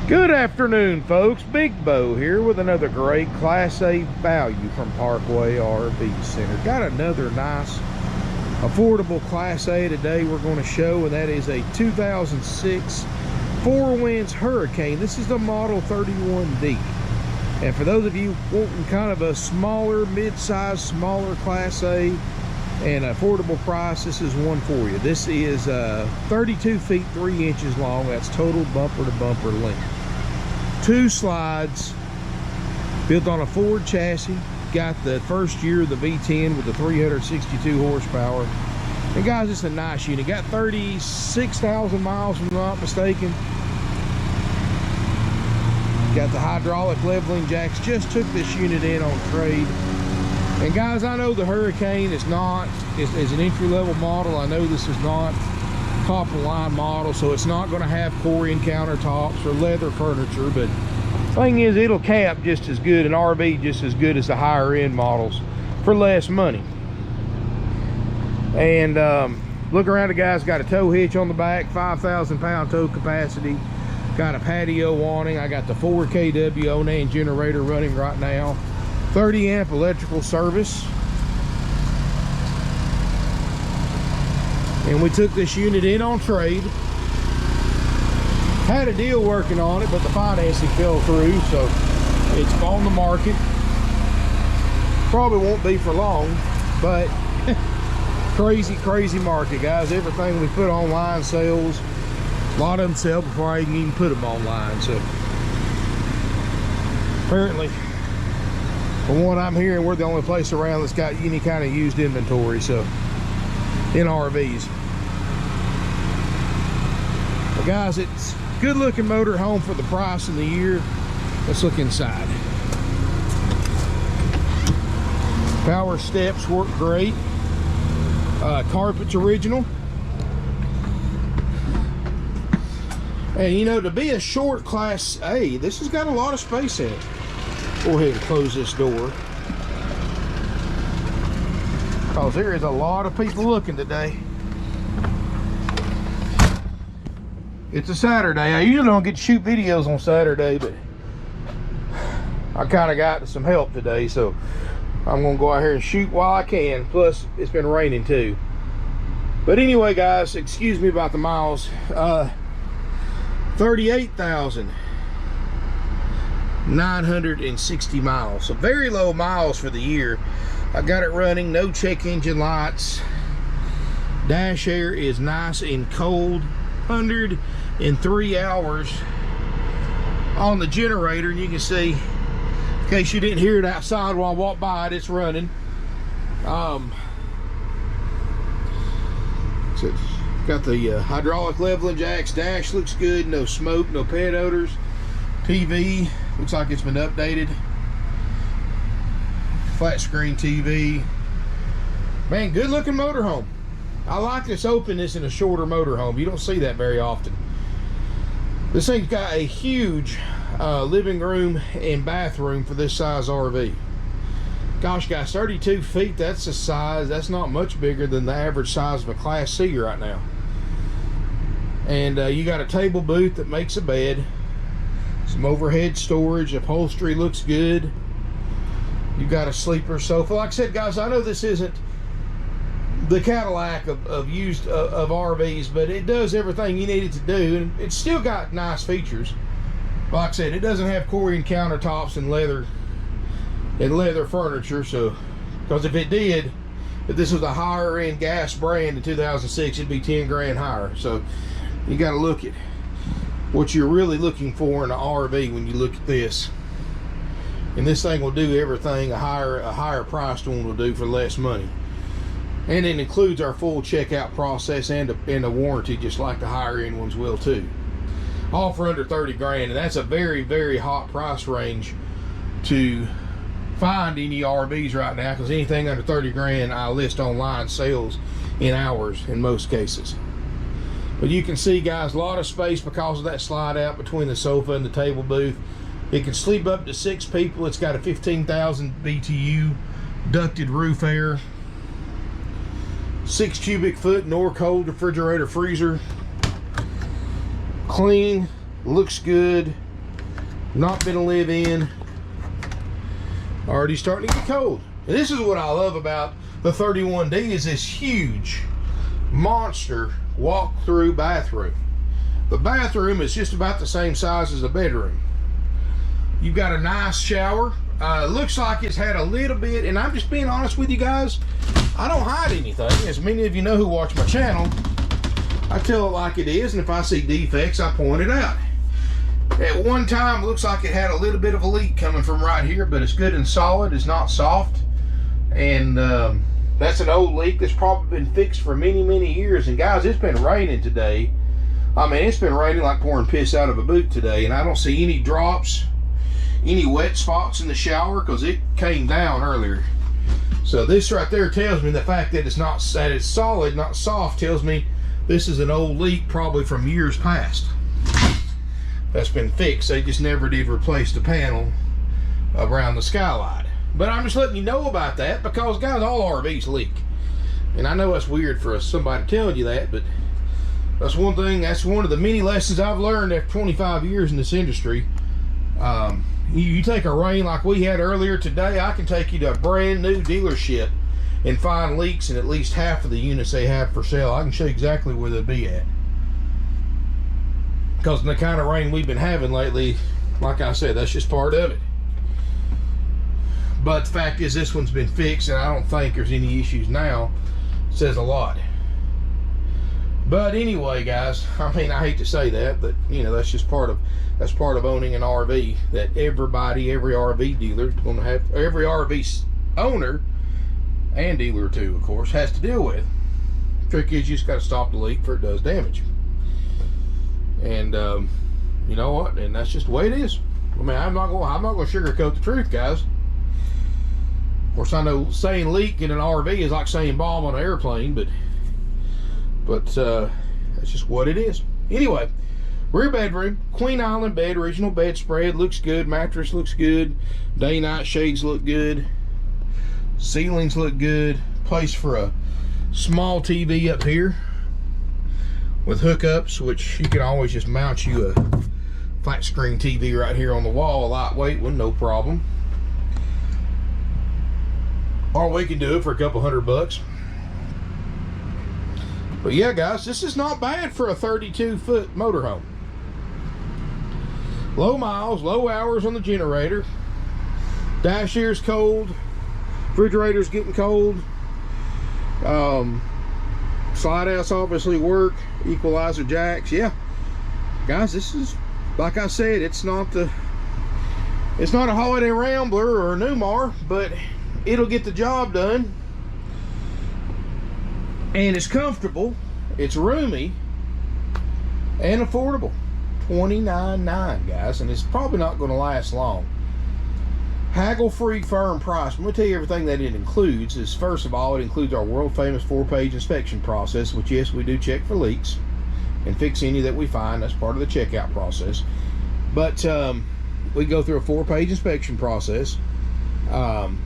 Good afternoon, folks. Big Bo here with another great Class A value from Parkway RV Center. Got another nice, affordable Class A today we're going to show, and that is a 2006 Four Winds Hurricane. This is the Model 31D. And for those of you wanting kind of a smaller, mid-size, smaller Class A and affordable price, this is one for you. This is 32 feet 3 inches long. That's total bumper to bumper length. 2 slides, built on a Ford chassis. Got the first year of the V10 with the 362 horsepower. And guys, it's a nice unit. Got 36,000 miles, if I'm not mistaken. Got the hydraulic leveling jacks. Just took this unit in on trade. And guys, I know the Hurricane is not, is an entry-level model. I know this is not top of the line model, so it's not going to have Corian countertops or leather furniture, but the thing is, it'll camp just as good, an RV just as good as the higher end models for less money. And look around, the guy's got a tow hitch on the back, 5,000 pound tow capacity, got a patio awning. I got the 4 KW Onan generator running right now, 30 amp electrical service. And we took this unit in on trade. Had a deal working on it, but the financing fell through, so it's on the market. Probably won't be for long, but crazy market, guys. Everything we put online sells. A lot of them sell before I can even put them online. So apparently, from what I'm hearing, we're the only place around that's got any kind of used inventory, so in RVs. But guys, it's a good looking motor home for the price and the year. Let's look inside. Power steps work great. Carpet's original. And you know, to be a short Class A, this has got a lot of space in it. Go ahead and close this door, because there is a lot of people looking today. It's a Saturday. I usually don't get to shoot videos on Saturday, but I kind of got some help today, so I'm gonna go out here and shoot while I can. Plus, it's been raining too. But anyway, guys, excuse me about the miles. 38,960 miles. So very low miles for the year. I got it running, no check engine lights. Dash air is nice and cold. 103 hours on the generator, and you can see, in case you didn't hear it outside while I walked by it, it's running. So it's got the hydraulic leveling jacks. Dash looks good, no smoke, no pet odors. TV looks like it's been updated. Flat screen TV. Man, good looking motorhome. I like this openness in a shorter motorhome. You don't see that very often. This thing's got a huge living room and bathroom for this size RV. Gosh, guys, 32 feet, that's a size, that's not much bigger than the average size of a Class C right now. And you got a table booth that makes a bed. Some overhead storage. Upholstery looks good. You got a sleeper sofa. Like I said, guys, I know this isn't the Cadillac of RVs, but it does everything you need it to do, and it's still got nice features. Like I said, it doesn't have Corian countertops and leather furniture. So, because if it did, if this was a higher end gas brand in 2006, it'd be 10 grand higher. So you got to look at what you're really looking for in an RV when you look at this. And this thing will do everything a higher priced one will do for less money. And it includes our full checkout process and a warranty, just like the higher end ones will too. All for under 30 grand, and that's a very hot price range to find any RVs right now, because anything under 30 grand I list online sells in hours in most cases. But you can see, guys, a lot of space because of that slide out between the sofa and the table booth. It can sleep up to 6 people. It's got a 15,000 BTU ducted roof air. 6 cubic foot Nor-Cold refrigerator freezer. Clean, looks good. Not been a live in. Already starting to get cold. And this is what I love about the 31D is this huge monster walk-through bathroom. The bathroom is just about the same size as the bedroom. You've got a nice shower. Looks like it's had a little bit, and I'm just being honest with you guys, I don't hide anything. As many of you know who watch my channel, I tell it like it is, and if I see defects, I point it out. At one time, it looks like it had a little bit of a leak coming from right here, but it's good and solid. It's not soft. And that's an old leak that's probably been fixed for many, many years. And guys, it's been raining today. I mean, it's been raining like pouring piss out of a boot today, and I don't see any drops, any wet spots in the shower, because it came down earlier. So this right there tells me the fact that it's solid, not soft, tells me this is an old leak, probably from years past. That's been fixed. They just never did replace the panel around the skylight. But I'm just letting you know about that, because guys, all RVs leak. And I know it's weird for somebody telling you that, but that's one thing, that's one of the many lessons I've learned after 25 years in this industry. You take a rain like we had earlier today, I can take you to a brand new dealership and find leaks in at least half of the units they have for sale. I can show you exactly where they'll be at. Because the kind of rain we've been having lately, like I said, that's just part of it. But the fact is, this one's been fixed, and I don't think there's any issues now. It says a lot. But anyway, guys, I mean, I hate to say that, but you know, that's just part of owning an RV. That every RV dealer is going to have, every RV owner and dealer too, of course, has to deal with. Trick is, you just got to stop the leak before it does damage. And you know what? And that's just the way it is. I mean, I'm not going to sugarcoat the truth, guys. Of course, I know saying leak in an RV is like saying bomb on an airplane, but that's just what it is. Anyway, rear bedroom, Queen Island bed, original bedspread, looks good. Mattress looks good. Day-night shades look good. Ceilings look good. Place for a small TV up here with hookups, which you can always just mount you a flat screen TV right here on the wall, a lightweight one, no problem. Or we can do it for a couple $100. But yeah, guys, this is not bad for a 32-foot motorhome. Low miles, low hours on the generator. Dash air's cold. Refrigerator's getting cold. Slide outs obviously work. Equalizer jacks. Yeah, guys, this is, like I said, it's not a Holiday Rambler or a Newmar, but it'll get the job done. And it's comfortable, it's roomy, and affordable. $29.9, guys, and it's probably not going to last long. Haggle-free firm price. I'm going to tell you everything that it includes. Is, first of all, it includes our world-famous 4-page inspection process, which, yes, we do check for leaks and fix any that we find. That's part of the checkout process. But we go through a 4-page inspection process,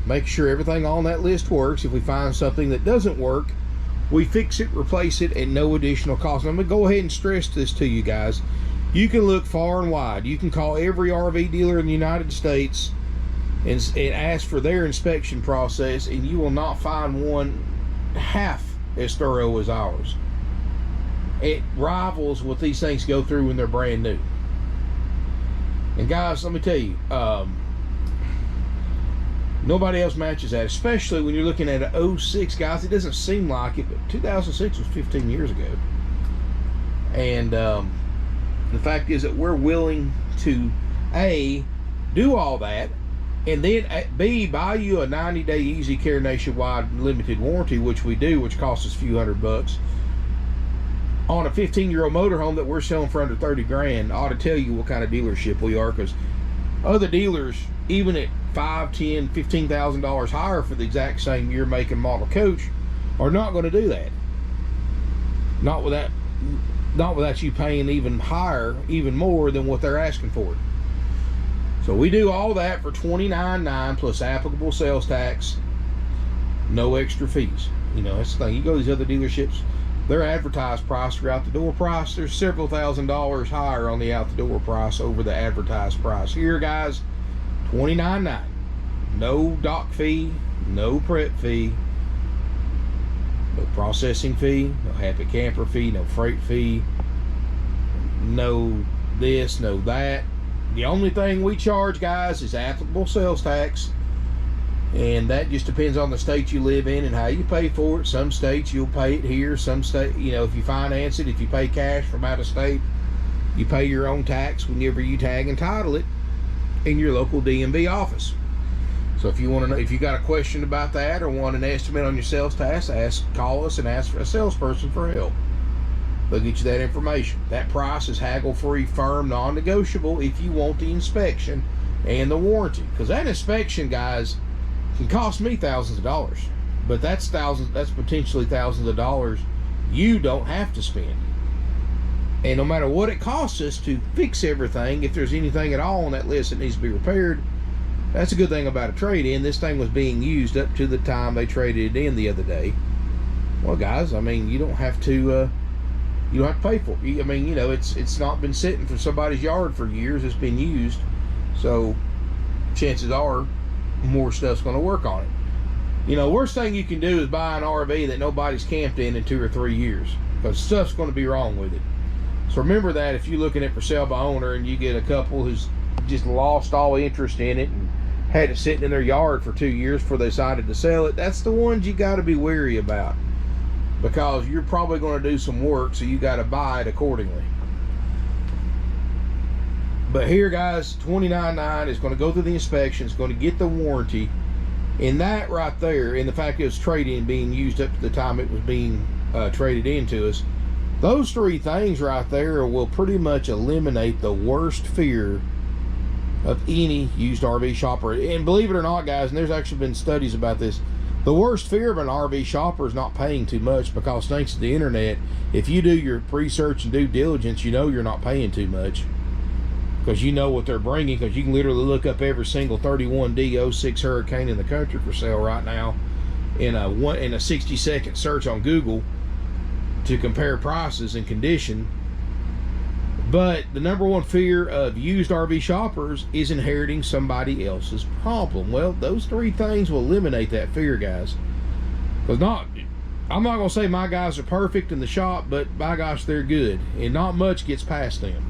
make sure everything on that list works. If we find something that doesn't work, we fix it, replace it at no additional cost. I'm going to go ahead and stress this to you guys. You can look far and wide. You can call every RV dealer in the United States and ask for their inspection process, and you will not find one half as thorough as ours. It rivals what these things go through when they're brand new. And guys, let me tell you, nobody else matches that, especially when you're looking at an 06, guys. It doesn't seem like it, but 2006 was 15 years ago. And the fact is that we're willing to, A, do all that, and then B, buy you a 90-day Easy Care nationwide limited warranty, which we do, which costs us a few $100 on a 15-year-old motorhome that we're selling for under 30 grand. Ought to tell you what kind of dealership we are, because other dealers, even at $5,000, $10,000, $15,000 higher for the exact same year, make, and model coach, are not going to do that. Not without you paying even higher, even more than what they're asking for it. So we do all that for $29.9 plus applicable sales tax, no extra fees. You know, that's the thing. You go to these other dealerships, Their advertised price, their out the door price, they're several $1,000s higher on the out the door price over the advertised price. Here, guys, $29.9. No dock fee, no prep fee, no processing fee, no happy camper fee, no freight fee, no this, no that. The only thing we charge, guys, is applicable sales tax, and that just depends on the state you live in and how you pay for it. Some states you'll pay it here, some state, you know, if you finance it, if you pay cash from out of state, you pay your own tax whenever you tag and title it in your local DMV office. So if you want to know, if you got a question about that or want an estimate on your sales tax, call us and ask for a salesperson for help. They'll get you that information. That price is haggle-free, firm, non-negotiable if you want the inspection and the warranty. Because that inspection, guys, can cost me thousands of dollars, but that's potentially thousands of dollars you don't have to spend. And no matter what it costs us to fix everything, if there's anything at all on that list that needs to be repaired, that's a good thing about a trade-in. This thing was being used up to the time they traded it in the other day. Well, guys, I mean, you don't have to pay for it. I mean, you know, it's not been sitting for somebody's yard for years. It's been used, so chances are more stuff's going to work on it. You know, worst thing you can do is buy an RV that nobody's camped in 2 or 3 years, because stuff's going to be wrong with it. So remember that if you're looking at for sale by owner and you get a couple who's just lost all interest in it and had it sitting in their yard for 2 years before they decided to sell it, that's the ones you got to be wary about, because you're probably going to do some work, so you got to buy it accordingly. But here, guys, $29.9 is going to go through the inspection, it's going to get the warranty, and that right there, and the fact it was trade-in being used up to the time it was being traded into us, those three things right there will pretty much eliminate the worst fear of any used RV shopper. And believe it or not, guys, and there's actually been studies about this, the worst fear of an RV shopper is not paying too much, because thanks to the internet, if you do your research and due diligence, you know you're not paying too much, because you know what they're bringing, because you can literally look up every single 31D 06 Hurricane in the country for sale right now in a 60-second search on Google to compare prices and condition. But the number one fear of used RV shoppers is inheriting somebody else's problem. Well, those three things will eliminate that fear, guys. Because I'm not going to say my guys are perfect in the shop, but by gosh, they're good. And not much gets past them.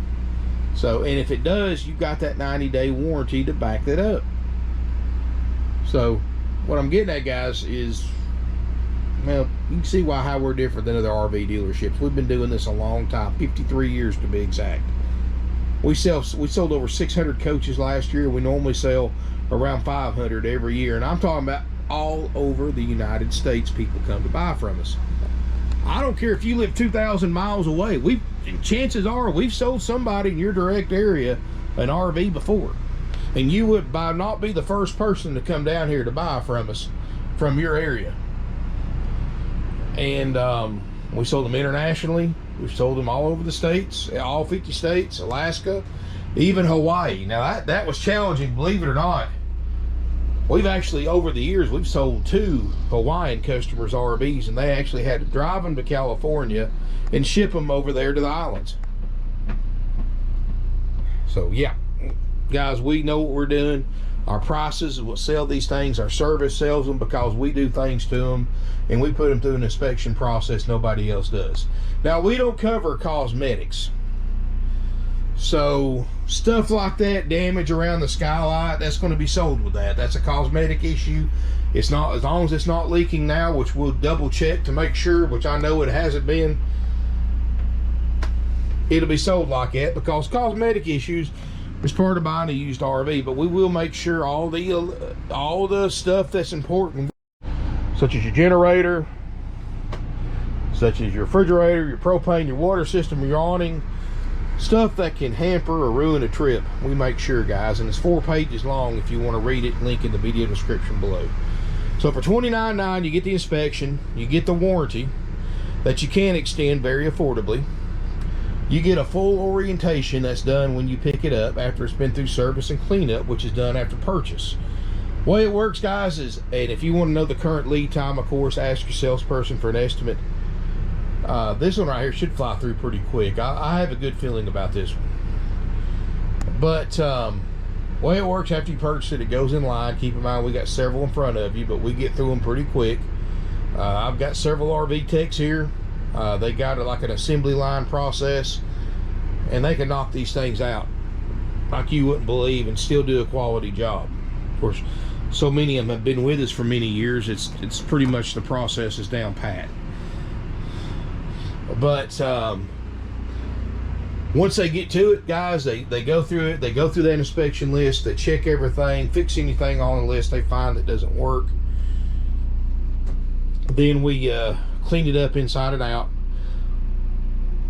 So, and if it does, you've got that 90-day warranty to back that up. So, what I'm getting at, guys, is, well, you can see how we're different than other RV dealerships. We've been doing this a long time, 53 years to be exact. We sold over 600 coaches last year. We normally sell around 500 every year, and I'm talking about all over the United States. People come to buy from us. I don't care if you live 2,000 miles away. Chances are we've sold somebody in your direct area an RV before, and you would not be the first person to come down here to buy from us from your area. And we sold them internationally. We've sold them all over the states, all 50 states, Alaska, even Hawaii. Now that was challenging, believe it or not. We've actually, over the years, we've sold 2 Hawaiian customers RVs, and they actually had to drive them to California and ship them over there to the islands. So yeah, guys, we know what we're doing. Our prices is what sell these things. Our service sells them because we do things to them, and we put them through an inspection process nobody else does. Now, we don't cover cosmetics. So stuff like that, damage around the skylight, that's going to be sold with that. That's a cosmetic issue. It's not, as long as it's not leaking now, which we'll double check to make sure, which I know it hasn't been, it'll be sold like that, because cosmetic issues is part of buying a used RV. But we will make sure all the stuff that's important, such as your generator, such as your refrigerator, your propane, your water system, your awning, stuff that can hamper or ruin a trip, we make sure, guys. And it's 4 pages long if you want to read it. Link in the video description below. So for $29.9, you get the inspection, you get the warranty that you can extend very affordably. You get a full orientation that's done when you pick it up after it's been through service and cleanup, which is done after purchase. The way it works, guys, is, and if you want to know the current lead time, of course, ask your salesperson for an estimate. This one right here should fly through pretty quick. I have a good feeling about this one. But way it works after you purchase it, it goes in line. Keep in mind we got several in front of you, but we get through them pretty quick. I've got several RV techs here. They got it like an assembly line process, and they can knock these things out like you wouldn't believe and still do a quality job. Of course, so many of them have been with us for many years. It's pretty much the process is down pat. But once they get to it, guys, they go through it. They go through that inspection list. They check everything, fix anything on the list they find that doesn't work. Then we clean it up inside and out.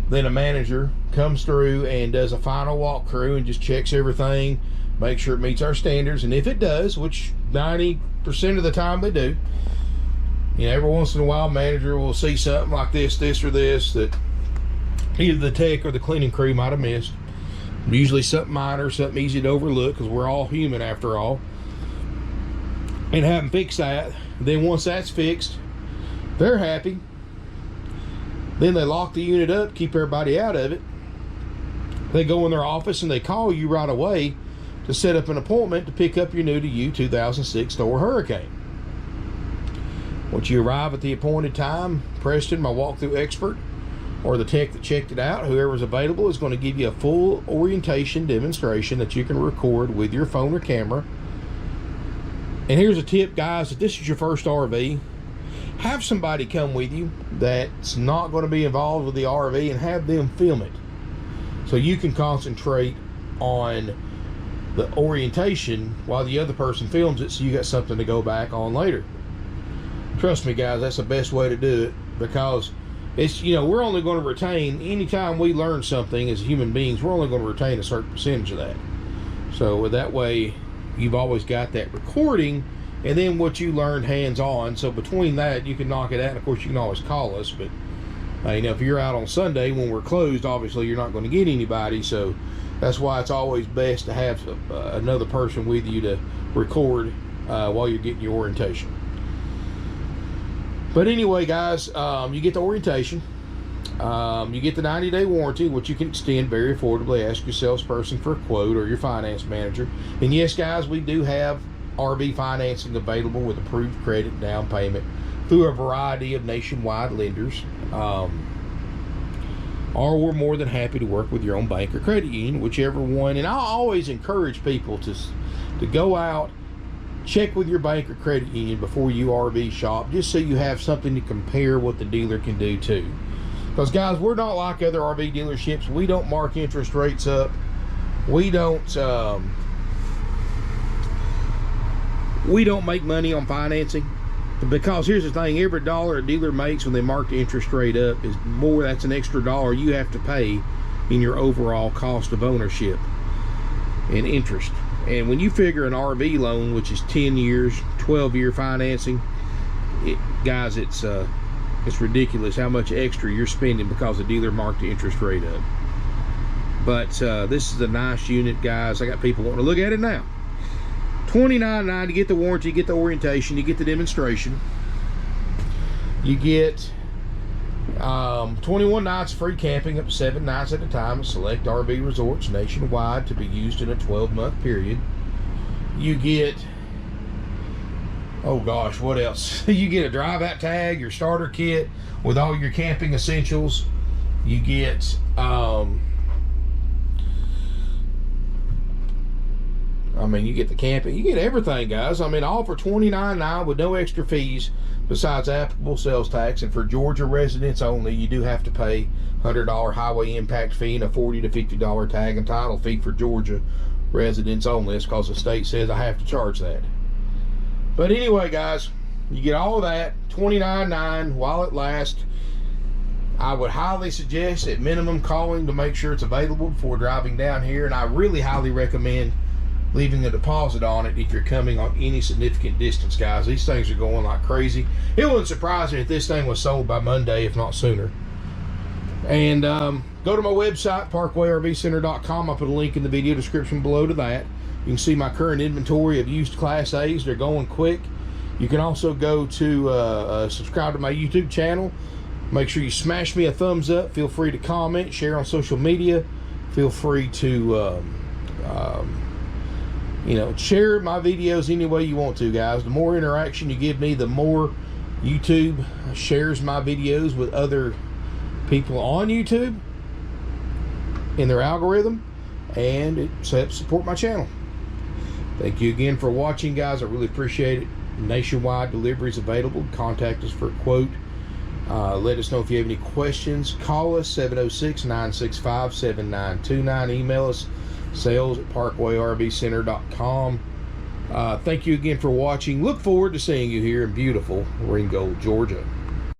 Then a manager comes through and does a final walkthrough and just checks everything, make sure it meets our standards. And if it does, which 90% of the time they do, you know, every once in a while, manager will see something like this or this that either the tech or the cleaning crew might have missed. Usually something minor, something easy to overlook, because we're all human after all. And have them fix that. Then once that's fixed, they're happy. Then they lock the unit up, keep everybody out of it. They go in their office and they call you right away to set up an appointment to pick up your new to you 2006 Thor Hurricane. Once you arrive at the appointed time, Preston, my walkthrough expert, or the tech that checked it out, whoever's available, is going to give you a full orientation demonstration that you can record with your phone or camera. And here's a tip, guys: if this is your first RV, have somebody come with you that's not going to be involved with the RV and have them film it, so you can concentrate on the orientation while the other person films it, so you got something to go back on later. Trust me, guys, that's the best way to do it, because it's, you know, we're only going to retain, anytime we learn something as human beings, we're only going to retain a certain percentage of that. So that way you've always got that recording, and then what you learned hands-on. So between that, you can knock it out. And of course, you can always call us, but you know, if you're out on Sunday when we're closed, obviously you're not going to get anybody. So that's why it's always best to have another person with you to record while you're getting your orientation. But anyway, guys, you get the orientation. You get the 90-day warranty, which you can extend very affordably. Ask your salesperson for a quote or your finance manager. And yes, guys, we do have RV financing available with approved credit down payment through a variety of nationwide lenders. Or we're more than happy to work with your own bank or credit union, whichever one. And I always encourage people to go out, check with your bank or credit union before you RV shop, just so you have something to compare what the dealer can do too. Because, guys, we're not like other RV dealerships. We don't mark interest rates up. We don't make money on financing, because here's the thing: every dollar a dealer makes when they mark the interest rate up is more. That's an extra dollar you have to pay in your overall cost of ownership and interest. And when you figure an RV loan, which is 10 years, 12-year financing, guys, it's ridiculous how much extra you're spending because the dealer marked the interest rate up. But this is a nice unit, guys. I got people wanting to look at it now. $29.90 to get the warranty, you get the orientation, you get the demonstration. You get 21 nights free camping, up to 7 nights at a time at select RV resorts nationwide to be used in a 12-month period. You get, oh gosh, what else? You get a drive-out tag, your starter kit with all your camping essentials. You get you get the camping, you get everything, guys. All for $29.90 with no extra fees besides applicable sales tax. And for Georgia residents only, you do have to pay $100 highway impact fee and a $40 to $50 tag and title fee for Georgia residents only. It's because the state says I have to charge that. But anyway, guys, you get all of that, $29.90 while it lasts. I would highly suggest at minimum calling to make sure it's available before driving down here, and I really highly recommend leaving a deposit on it if you're coming on any significant distance, guys. These things are going like crazy. It wouldn't surprise me if this thing was sold by Monday, if not sooner. And go to my website, parkwayrvcenter.com. I'll put a link in the video description below to that. You can see my current inventory of used Class A's. They're going quick. You can also go to subscribe to my YouTube channel. Make sure you smash me a thumbs up. Feel free to comment, share on social media. Feel free to you know, share my videos any way you want to, guys. The more interaction you give me, the more YouTube shares my videos with other people on YouTube in their algorithm, and it helps support my channel. Thank you again for watching, guys. I really appreciate it. Nationwide deliveries available. Contact us for a quote. Let us know if you have any questions. Call us 706-965-7929. Email us sales@parkwayrvcenter.com. Thank you again for watching. Look forward to seeing you here in beautiful Ringgold, Georgia.